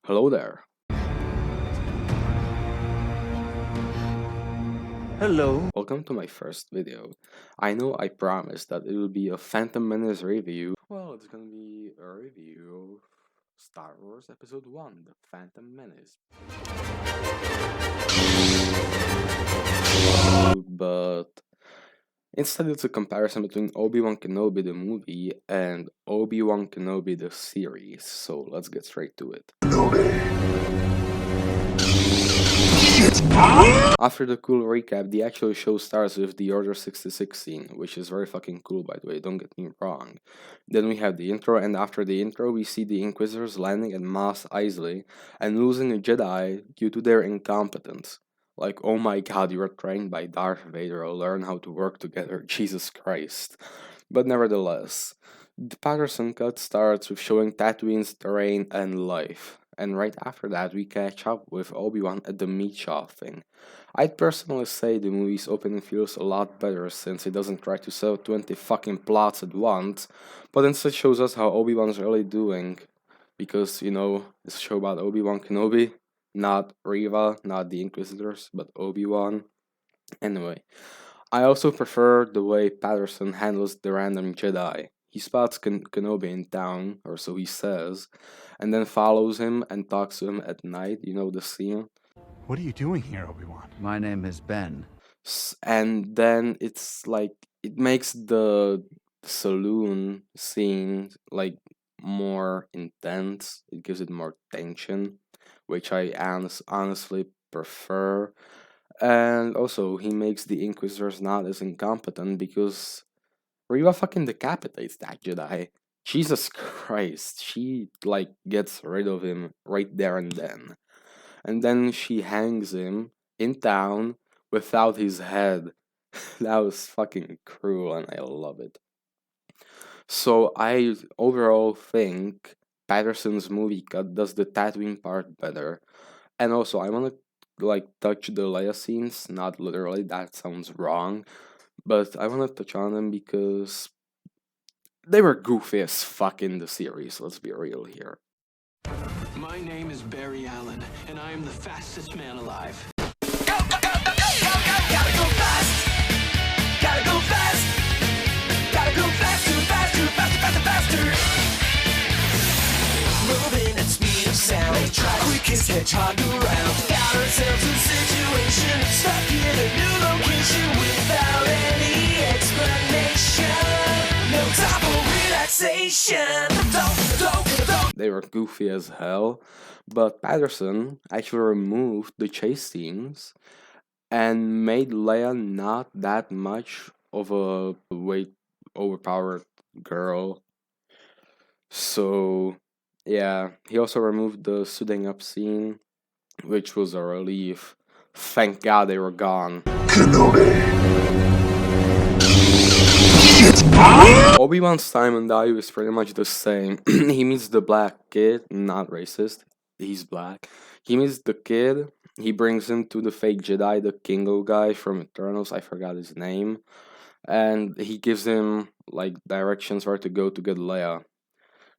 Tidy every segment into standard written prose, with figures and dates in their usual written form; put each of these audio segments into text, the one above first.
Hello there. Hello. Welcome to my first video. I know I promised that it will be a Phantom Menace review. Well, it's gonna be a review of Star Wars Episode 1, The Phantom Menace. But instead, it's a comparison between Obi-Wan Kenobi the movie and Obi-Wan Kenobi the series. So let's get straight to it. After the cool recap, the actual show starts with the Order 66 scene, which is very fucking cool, by the way, don't get me wrong. Then we have the intro, and after the intro, we see the Inquisitors landing at Mos Eisley and losing a Jedi due to their incompetence. Like, oh my god, you were trained by Darth Vader, learn how to work together, Jesus Christ. But nevertheless, the Patterson cut starts with showing Tatooine's terrain and life. And right after that, we catch up with Obi-Wan at the meat shop thing. I'd personally say the movie's opening feels a lot better since it doesn't try to sell 20 fucking plots at once, but instead shows us how Obi-Wan's really doing. Because, it's a show about Obi-Wan Kenobi, not Reva, not the Inquisitors, but Obi-Wan. Anyway, I also prefer the way Patterson handles the random Jedi. He spots Kenobi in town, or so he says, and then follows him and talks to him at night, you know the scene? What are you doing here, Obi-Wan? My name is Ben. And then it's like, it makes the saloon scene, like, more intense. It gives it more tension, which I honestly prefer. And also, he makes the Inquisitors not as incompetent because Reva fucking decapitates that Jedi. Jesus Christ, she like gets rid of him right there and then. And then she hangs him in town without his head. That was fucking cruel and I love it. So I overall think Patterson's movie cut does the Tatooine part better. And also I wanna like touch the Leia scenes, not literally, that sounds wrong. But I wanna touch on them because they were goofy as fuck in the series, let's be real here. My name is Barry Allen, and I am the fastest man alive. Gotta go fast. Gotta go fast. Gotta go fast, too fast, too fast, faster, faster. Moving at speed of sound. Quickest hedgehog around. Found ourselves in a situation. Stuck in a new location without any explanation. No time for relaxation. Don't. They were goofy as hell. But Patterson actually removed the chase scenes and made Leia not that much of a overpowered girl. So yeah, he also removed the suiting up scene, which was a relief. Thank God they were gone. Obi-Wan's time on Dayu is pretty much the same. He meets the black kid, not racist, he's black. He meets the kid, he brings him to the fake Jedi, the Kingo guy from Eternals, I forgot his name. And he gives him, like, directions where to go to get Leia.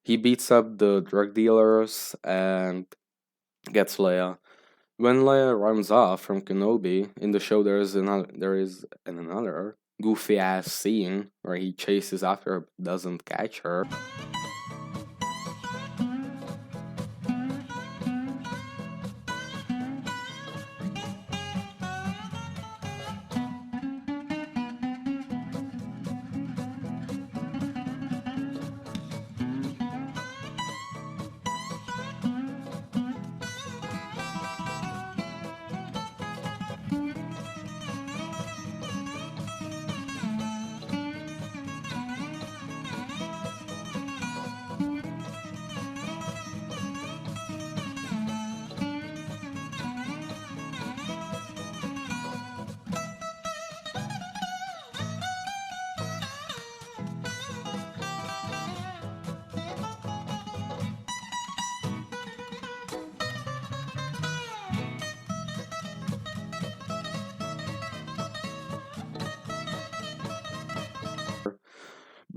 He beats up the drug dealers and gets Leia. When Leia runs off from Kenobi, in the show there is another goofy ass scene where he chases after her but doesn't catch her.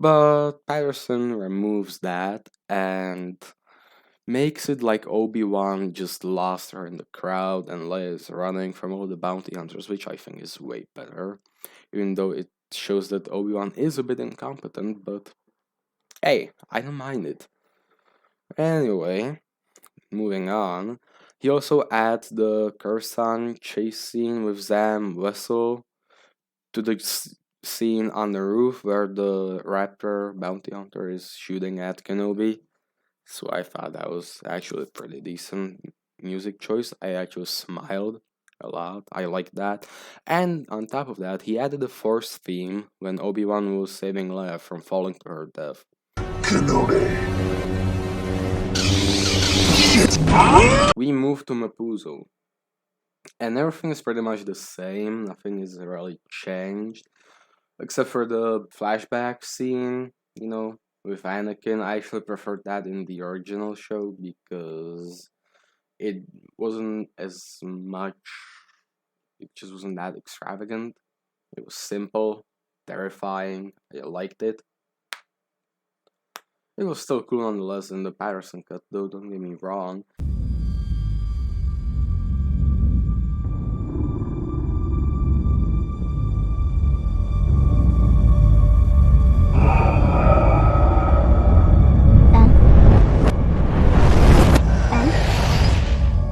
But Patterson removes that and makes it like Obi-Wan just lost her in the crowd and Leia is running from all the bounty hunters, which I think is way better. Even though it shows that Obi-Wan is a bit incompetent, but hey, I don't mind it. Anyway, moving on. He also adds the Coruscant chase scene with Zam Wessel to the scene on the roof where the Raptor bounty hunter is shooting at Kenobi. So I thought that was actually a pretty decent music choice. I actually smiled a lot. I like that. And on top of that, he added the Force theme when Obi-Wan was saving Leia from falling to her death. We moved to Mapuzo. And everything is pretty much the same. Nothing is really changed. Except for the flashback scene, with Anakin. I actually preferred that in the original show because it wasn't as much, it just wasn't that extravagant. It was simple, terrifying. I liked it. It was still cool nonetheless in the Patterson cut, though, don't get me wrong.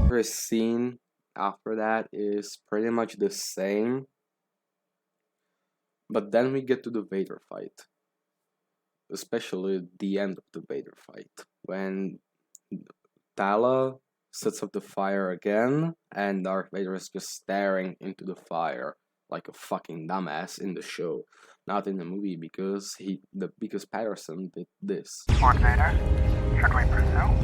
The scene after that is pretty much the same, but then we get to the Vader fight, especially the end of the Vader fight when Tala sets up the fire again and Darth Vader is just staring into the fire like a fucking dumbass in the show, not in the movie because Patterson did this. Lord Vader, should we pursue?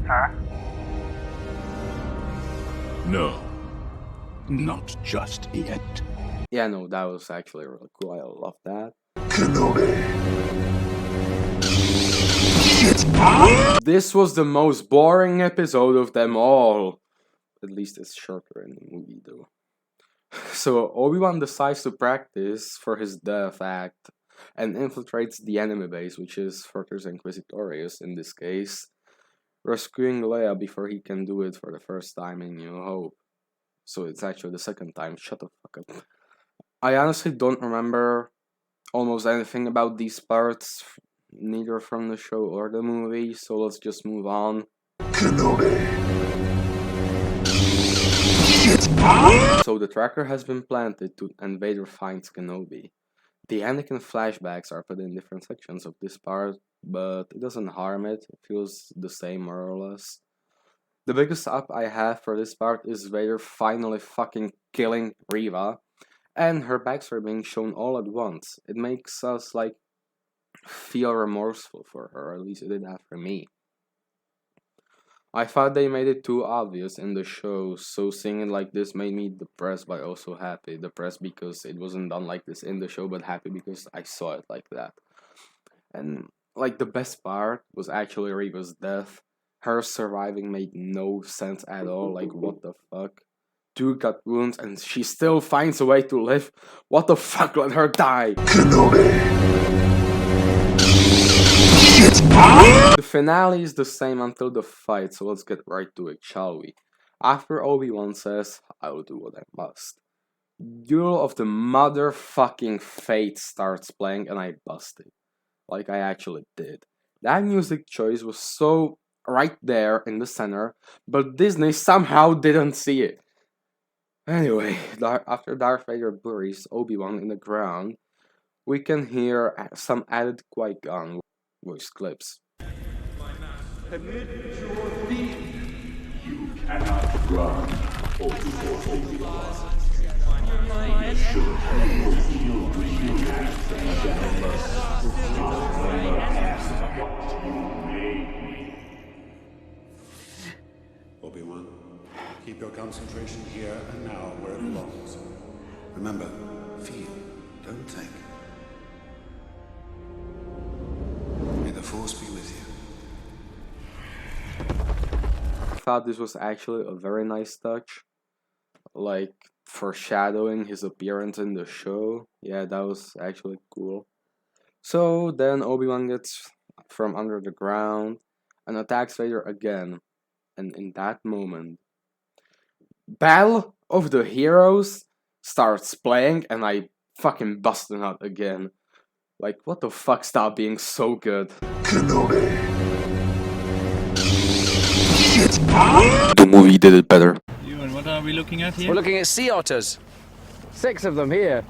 Sir? No. Not just yet. Yeah, no, that was actually really cool. I love that. This was the most boring episode of them all. At least it's shorter in the movie, though. So Obi-Wan decides to practice for his death act and infiltrates the enemy base, which is Fortress Inquisitorius in this case, rescuing Leia before he can do it for the first time in New Hope. So it's actually the second time. Shut the fuck up. I honestly don't remember almost anything about these parts, neither from the show or the movie, so let's just move on. So the tracker has been planted and Vader finds Kenobi. The Anakin flashbacks are put in different sections of this part, but it doesn't harm it. It feels the same more or less. The biggest up I have for this part is Vader finally fucking killing Reva, and her backstory being shown all at once. It makes us, feel remorseful for her, at least it did that for me. I thought they made it too obvious in the show, so seeing it like this made me depressed but also happy. Depressed because it wasn't done like this in the show, but happy because I saw it like that. And, the best part was actually Reva's death. Her surviving made no sense at all, what the fuck? Dude got wounds and she still finds a way to live? What the fuck, let her die! The finale is the same until the fight, so let's get right to it, shall we? After Obi-Wan says, I will do what I must, Duel of the motherfucking Fate starts playing and I busted. Like I actually did. That music choice was so right there in the center, but Disney somehow didn't see it. Anyway, after Darth Vader buries Obi-Wan in the ground, we can hear some added Qui-Gon voice clips. Admit your defeat. You cannot run, Obi-Wan. You should have killed me and must not never ask what you made me. Obi-Wan, keep your concentration here and now where it belongs. Remember, feel, don't think. May the Force be with you. I thought this was actually a very nice touch. foreshadowing his appearance in the show. Yeah, that was actually cool. So then Obi-Wan gets from under the ground and attacks Vader again. And in that moment, Battle of the Heroes starts playing and I fucking busted out again. Like, what the fuck, stop being so good. Kenobi. The movie did it better. You and what are we looking at here? We're looking at sea otters. 6 of them here.